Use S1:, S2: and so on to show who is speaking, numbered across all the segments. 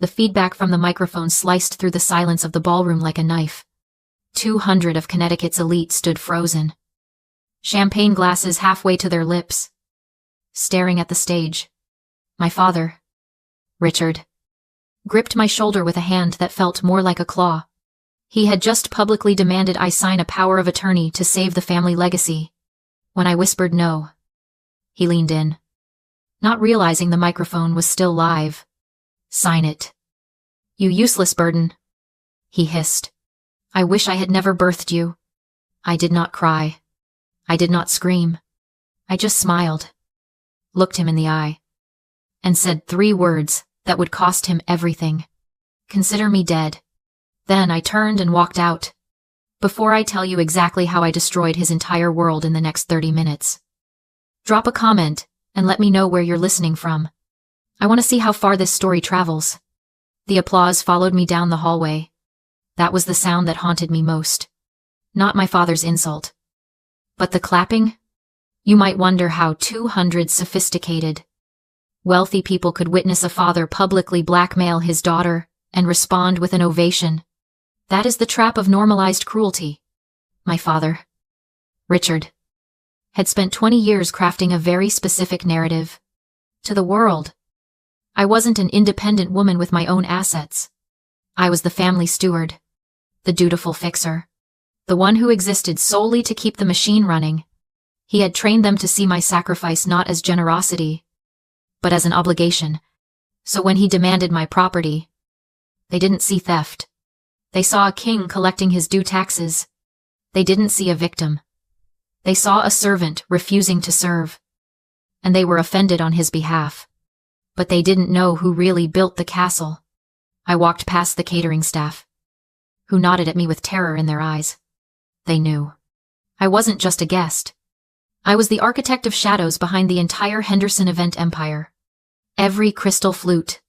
S1: The feedback from the microphone sliced through the silence of the ballroom like a knife. 200 of Connecticut's elite stood frozen, champagne glasses halfway to their lips, staring at the stage. My father, Richard, gripped my shoulder with a hand that felt more like a claw. He had just publicly demanded I sign a power of attorney to save the family legacy. When I whispered no, he leaned in, not realizing the microphone was still live. Sign it. You useless burden, he hissed. I wish I had never birthed you. I did not cry. I did not scream. I just smiled, looked him in the eye, and said 3 words that would cost him everything. Consider me dead. Then I turned and walked out. Before I tell you exactly how I destroyed his entire world in the next 30 minutes. Drop a comment and let me know where you're listening from. I want to see how far this story travels. The applause followed me down the hallway. That was the sound that haunted me most. Not my father's insult, but the clapping. You might wonder how 200 sophisticated, wealthy people could witness a father publicly blackmail his daughter and respond with an ovation. That is the trap of normalized cruelty. My father, Richard, had spent 20 years crafting a very specific narrative. To the world, I wasn't an independent woman with my own assets. I was the family steward, the dutiful fixer, the one who existed solely to keep the machine running. He had trained them to see my sacrifice not as generosity, but as an obligation. So when he demanded my property, they didn't see theft. They saw a king collecting his due taxes. They didn't see a victim. They saw a servant refusing to serve. And they were offended on his behalf. But they didn't know who really built the castle. I walked past the catering staff, who nodded at me with terror in their eyes. They knew. I wasn't just a guest. I was the architect of shadows behind the entire Henderson event empire. Every crystal flute,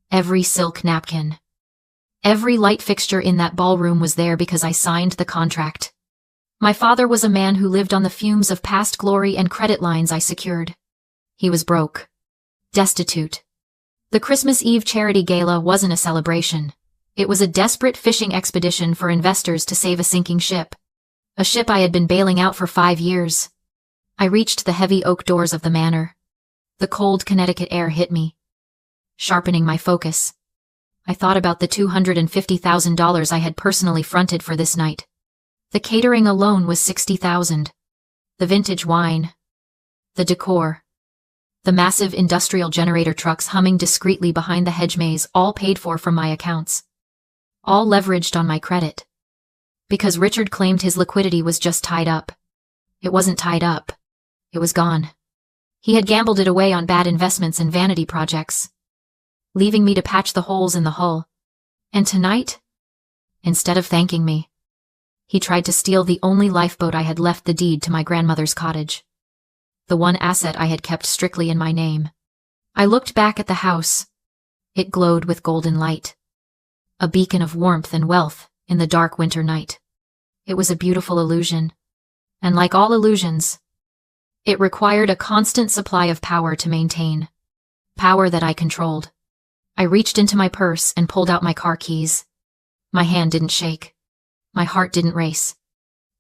S1: every silk napkin, every light fixture in that ballroom was there because I signed the contract. My father was a man who lived on the fumes of past glory and credit lines I secured. He was broke, destitute. The Christmas Eve charity gala wasn't a celebration. It was a desperate fishing expedition for investors to save a sinking ship. A ship I had been bailing out for 5 years. I reached the heavy oak doors of the manor. The cold Connecticut air hit me, sharpening my focus. I thought about the $250,000 I had personally fronted for this night. The catering alone was $60,000. The vintage wine, the decor, the massive industrial generator trucks humming discreetly behind the hedge maze, all paid for from my accounts. All leveraged on my credit. Because Richard claimed his liquidity was just tied up. It wasn't tied up. It was gone. He had gambled it away on bad investments and vanity projects, leaving me to patch the holes in the hull. And tonight, instead of thanking me, he tried to steal the only lifeboat I had left the deed to my grandmother's cottage. The one asset I had kept strictly in my name. I looked back at the house. It glowed with golden light. A beacon of warmth and wealth in the dark winter night. It was a beautiful illusion. And like all illusions, it required a constant supply of power to maintain. Power that I controlled. I reached into my purse and pulled out my car keys. My hand didn't shake. My heart didn't race.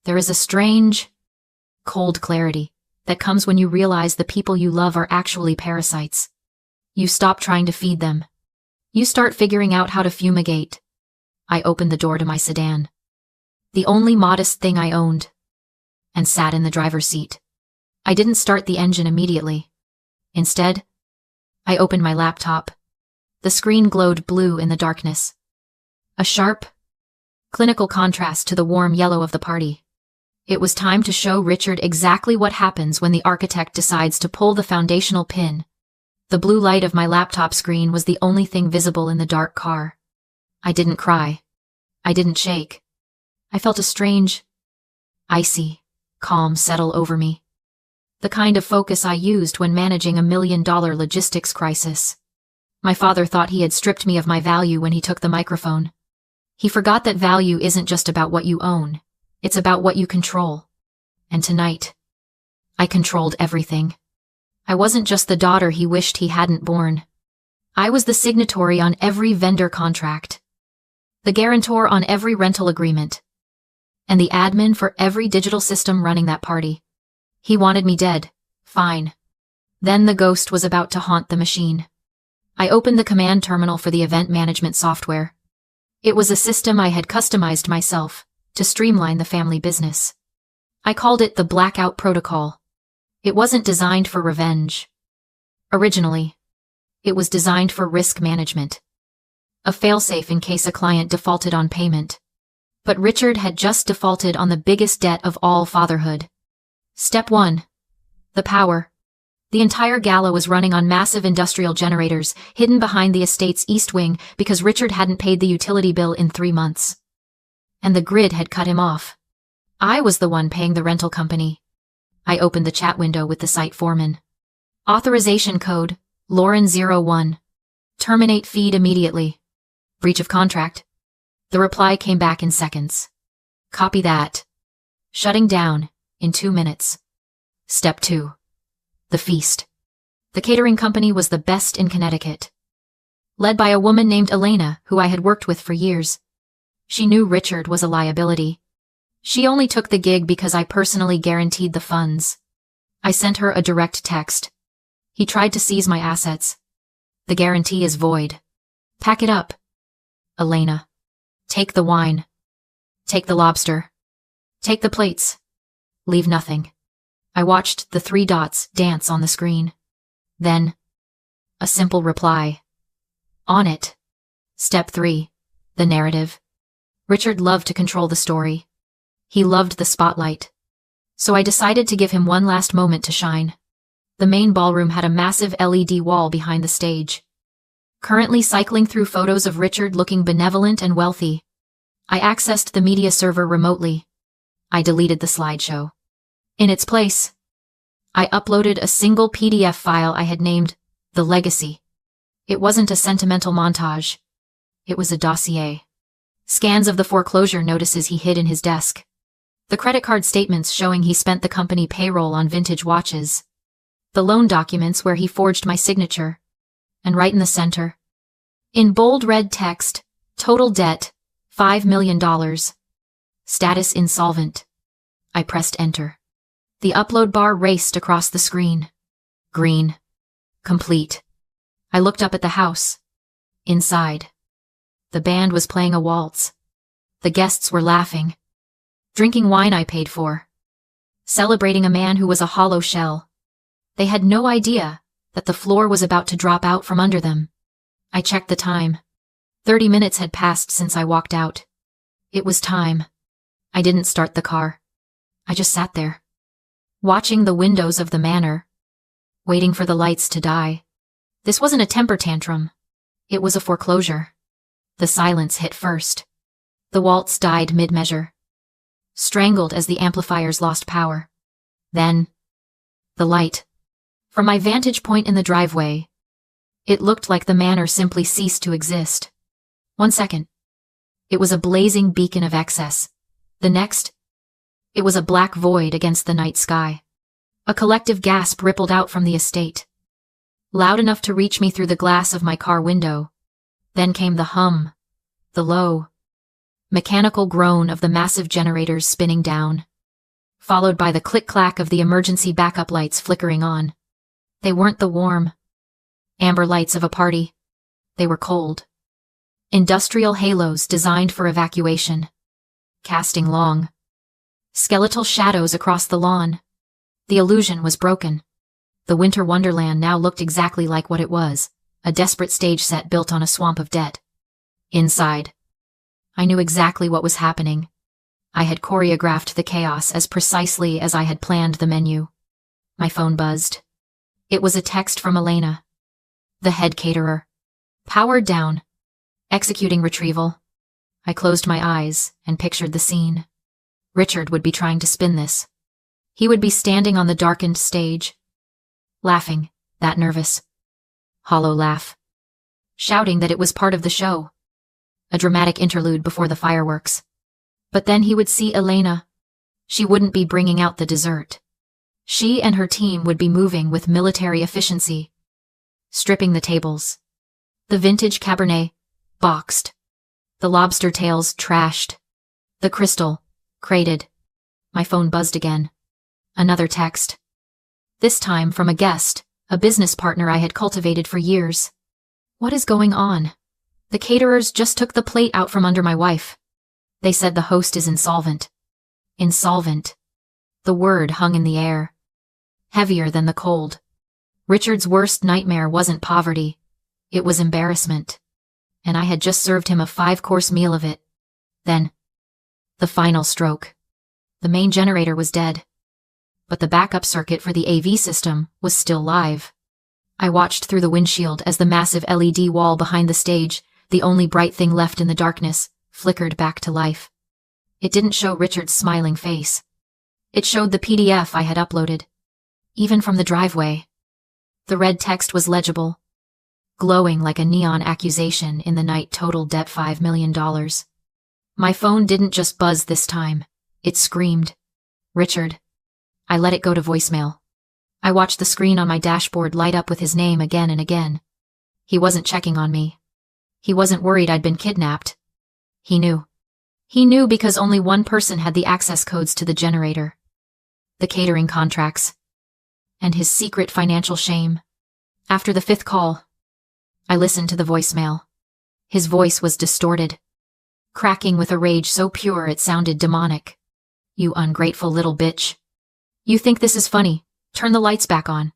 S1: There is a strange, cold clarity that comes when you realize the people you love are actually parasites. You stop trying to feed them. You start figuring out how to fumigate. I opened the door to my sedan, the only modest thing I owned, and sat in the driver's seat. I didn't start the engine immediately. Instead, I opened my laptop. The screen glowed blue in the darkness. A sharp, clinical contrast to the warm yellow of the party. It was time to show Richard exactly what happens when the architect decides to pull the foundational pin. The blue light of my laptop screen was the only thing visible in the dark car. I didn't cry. I didn't shake. I felt a strange, icy calm settle over me. The kind of focus I used when managing $1 million logistics crisis. My father thought he had stripped me of my value when he took the microphone. He forgot that value isn't just about what you own. It's about what you control. And tonight, I controlled everything. I wasn't just the daughter he wished he hadn't born. I was the signatory on every vendor contract, the guarantor on every rental agreement, and the admin for every digital system running that party. He wanted me dead. Fine. Then the ghost was about to haunt the machine. I opened the command terminal for the event management software. It was a system I had customized myself to streamline the family business. I called it the Blackout Protocol. It wasn't designed for revenge. Originally, it was designed for risk management. A failsafe in case a client defaulted on payment. But Richard had just defaulted on the biggest debt of all fatherhood. Step 1. The power. The entire gala was running on massive industrial generators hidden behind the estate's east wing because Richard hadn't paid the utility bill in 3 months. And the grid had cut him off. I was the one paying the rental company. I opened the chat window with the site foreman. Authorization code, Lauren01. Terminate feed immediately. Breach of contract. The reply came back in seconds. Copy that. Shutting down in 2 minutes. Step 2. The feast. The catering company was the best in Connecticut. Led by a woman named Elena, who I had worked with for years. She knew Richard was a liability. She only took the gig because I personally guaranteed the funds. I sent her a direct text. He tried to seize my assets. The guarantee is void. Pack it up. Elena. Take the wine. Take the lobster. Take the plates. Leave nothing. I watched the 3 dots dance on the screen. Then, a simple reply. On it. Step 3. The narrative. Richard loved to control the story. He loved the spotlight. So I decided to give him one last moment to shine. The main ballroom had a massive LED wall behind the stage. Currently cycling through photos of Richard looking benevolent and wealthy. I accessed the media server remotely. I deleted the slideshow. In its place, I uploaded a single PDF file I had named The Legacy. It wasn't a sentimental montage. It was a dossier. Scans of the foreclosure notices he hid in his desk. The credit card statements showing he spent the company payroll on vintage watches. The loan documents where he forged my signature. And right in the center, in bold red text, total debt, $5 million. Status insolvent. I pressed enter. The upload bar raced across the screen. Green. Complete. I looked up at the house. Inside. The band was playing a waltz. The guests were laughing. Drinking wine I paid for. Celebrating a man who was a hollow shell. They had no idea that the floor was about to drop out from under them. I checked the time. 30 minutes had passed since I walked out. It was time. I didn't start the car. I just sat there, watching the windows of the manor, waiting for the lights to die. This wasn't a temper tantrum. It was a foreclosure. The silence hit first. The waltz died mid-measure, strangled as the amplifiers lost power. Then, the light. From my vantage point in the driveway, it looked like the manor simply ceased to exist. 1 second. It was a blazing beacon of excess. The next, it was a black void against the night sky. A collective gasp rippled out from the estate, loud enough to reach me through the glass of my car window. Then came the hum, the low, mechanical groan of the massive generators spinning down, followed by the click-clack of the emergency backup lights flickering on. They weren't the warm, amber lights of a party. They were cold. Industrial halos designed for evacuation, casting long, skeletal shadows across the lawn. The illusion was broken. The winter wonderland now looked exactly like what it was, a desperate stage set built on a swamp of debt. Inside, I knew exactly what was happening. I had choreographed the chaos as precisely as I had planned the menu. My phone buzzed. It was a text from Elena, the head caterer. Powered down. Executing retrieval. I closed my eyes and pictured the scene. Richard would be trying to spin this. He would be standing on the darkened stage, laughing, that nervous, hollow laugh, shouting that it was part of the show, a dramatic interlude before the fireworks. But then he would see Elena. She wouldn't be bringing out the dessert. She and her team would be moving with military efficiency, stripping the tables, The vintage Cabernet, boxed. The lobster tails, trashed. The crystal, crated. My phone buzzed again. Another text. This time from a guest, a business partner I had cultivated for years. What is going on? The caterers just took the plate out from under my wife. They said the host is insolvent. Insolvent. The word hung in the air. Heavier than the cold. Richard's worst nightmare wasn't poverty. It was embarrassment. And I had just served him a 5-course meal of it. Then, the final stroke. The main generator was dead. But the backup circuit for the AV system was still live. I watched through the windshield as the massive LED wall behind the stage, the only bright thing left in the darkness, flickered back to life. It didn't show Richard's smiling face. It showed the PDF I had uploaded. Even from the driveway. The red text was legible, glowing like a neon accusation in the night. Total debt $5 million. My phone didn't just buzz this time. It screamed. Richard. I let it go to voicemail. I watched the screen on my dashboard light up with his name again and again. He wasn't checking on me. He wasn't worried I'd been kidnapped. He knew. He knew because only one person had the access codes to the generator. The catering contracts. And his secret financial shame. After the 5th call, I listened to the voicemail. His voice was distorted, cracking with a rage so pure it sounded demonic. You ungrateful little bitch. You think this is funny? Turn the lights back on.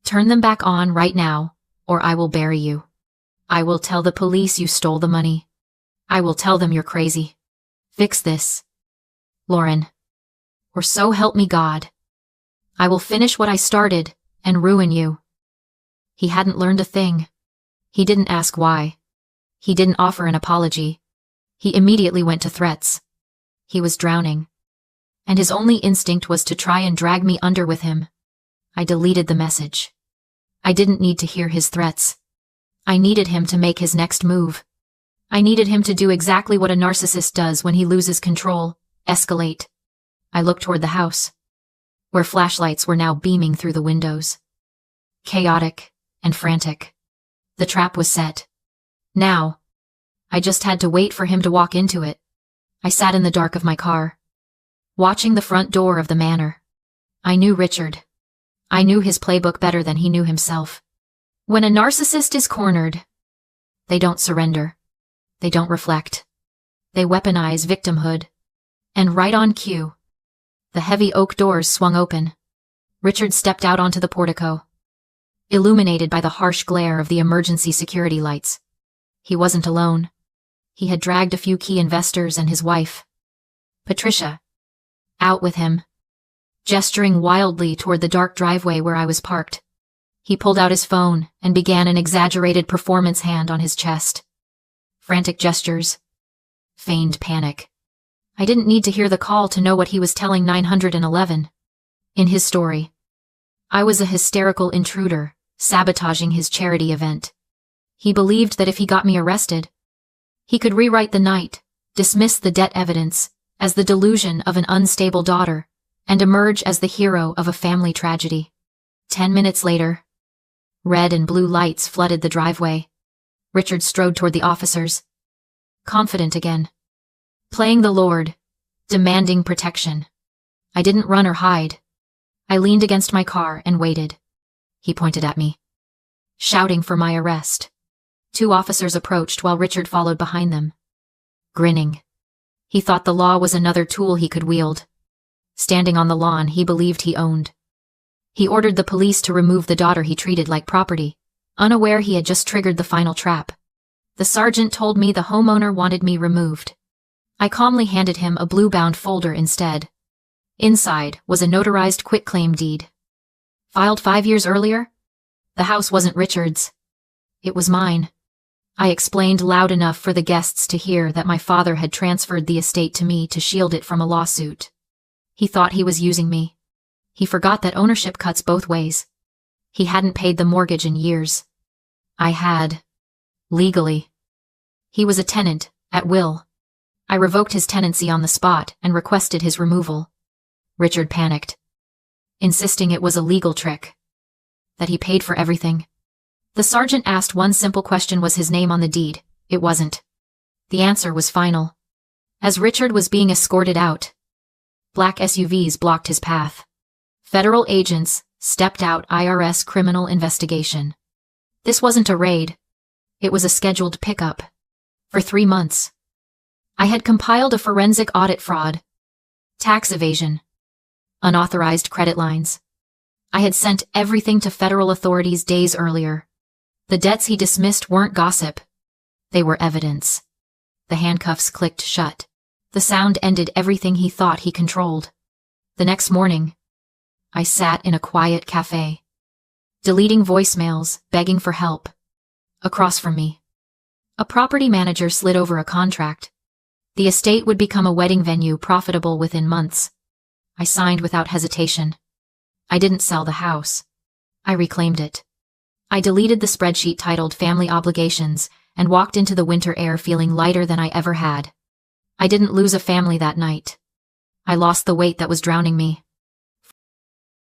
S1: Turn them back on right now, or I will bury you. I will tell the police you stole the money. I will tell them you're crazy. Fix this, Lauren. Or so help me God. I will finish what I started and ruin you. He hadn't learned a thing. He didn't ask why. He didn't offer an apology. He immediately went to threats. He was drowning. And his only instinct was to try and drag me under with him. I deleted the message. I didn't need to hear his threats. I needed him to make his next move. I needed him to do exactly what a narcissist does when he loses control, escalate. I looked toward the house, where flashlights were now beaming through the windows. Chaotic and frantic. The trap was set. Now, I just had to wait for him to walk into it. I sat in the dark of my car, watching the front door of the manor. I knew Richard. I knew his playbook better than he knew himself. When a narcissist is cornered, they don't surrender. They don't reflect. They weaponize victimhood. And right on cue, the heavy oak doors swung open. Richard stepped out onto the portico, illuminated by the harsh glare of the emergency security lights. He wasn't alone. He had dragged a few key investors and his wife, Patricia, out with him. Gesturing wildly toward the dark driveway where I was parked, he pulled out his phone and began an exaggerated performance hand on his chest. Frantic gestures. Feigned panic. I didn't need to hear the call to know what he was telling 911. In his story, I was a hysterical intruder, sabotaging his charity event. He believed that if he got me arrested, he could rewrite the night, dismiss the debt evidence as the delusion of an unstable daughter, and emerge as the hero of a family tragedy. 10 minutes later, red and blue lights flooded the driveway. Richard strode toward the officers, confident again. Playing the Lord, demanding protection. I didn't run or hide. I leaned against my car and waited. He pointed at me, shouting for my arrest. 2 officers approached while Richard followed behind them, grinning. He thought the law was another tool he could wield. Standing on the lawn he believed he owned. He ordered the police to remove the daughter he treated like property, unaware he had just triggered the final trap. The sergeant told me the homeowner wanted me removed. I calmly handed him a blue-bound folder instead. Inside was a notarized quitclaim deed. Filed 5 years earlier? The house wasn't Richard's. It was mine. I explained loud enough for the guests to hear that my father had transferred the estate to me to shield it from a lawsuit. He thought he was using me. He forgot that ownership cuts both ways. He hadn't paid the mortgage in years. I had. Legally. He was a tenant, at will. I revoked his tenancy on the spot and requested his removal. Richard panicked, insisting it was a legal trick, that he paid for everything. The sergeant asked one simple question: was his name on the deed? It wasn't. The answer was final. As Richard was being escorted out, black SUVs blocked his path. Federal agents stepped out. IRS criminal investigation. This wasn't a raid. It was a scheduled pickup. For 3 months, I had compiled a forensic audit: fraud, tax evasion, unauthorized credit lines. I had sent everything to federal authorities days earlier. The debts he dismissed weren't gossip. They were evidence. The handcuffs clicked shut. The sound ended everything he thought he controlled. The next morning, I sat in a quiet cafe, deleting voicemails, begging for help. Across from me, a property manager slid over a contract. The estate would become a wedding venue, profitable within months. I signed without hesitation. I didn't sell the house. I reclaimed it. I deleted the spreadsheet titled Family Obligations and walked into the winter air feeling lighter than I ever had. I didn't lose a family that night. I lost the weight that was drowning me.